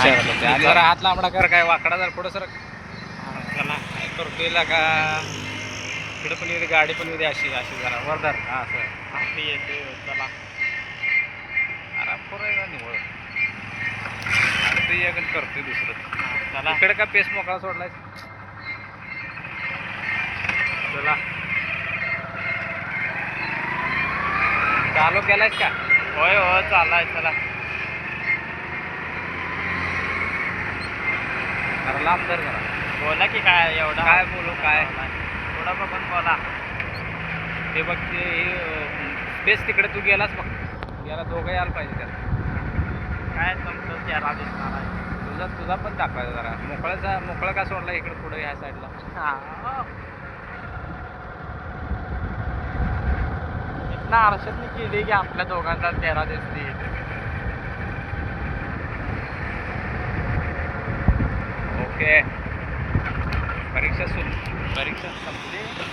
विचारत होते आणि जरा हात लांबडा कर, काय वाकडा जर पुढं सर चला काय करतोय का इकडे पण येऊ गाडी पण येऊ दे, अशी अशी जरा वरदार हा असं आपली येते चला आराम करूया निवळ आणि ते एक करतोय दुसरं. चला इकडे का पेस मोकळा सोडलाय. चला चालू केलायस का? होय हो चालाय चला. जरा लांब धर जरा. बोला की काय एवढा काय बोलू काय? थोडा बघून बोला. ते बघ ते स्पेस तिकडे तू गेलास बघ, याला दोघं यायला पाहिजे त्याला. काय तुमचं चेहरा दिसणार आहे. तुझा तुझा पण दाखवायचा जरा. मोकळं का सोडला इकडे पुढे ह्या साईडला. इथनं आरशातनी केली की आपल्या दोघांचा चेहरा दिसते. ओके. परीक्षा संपली.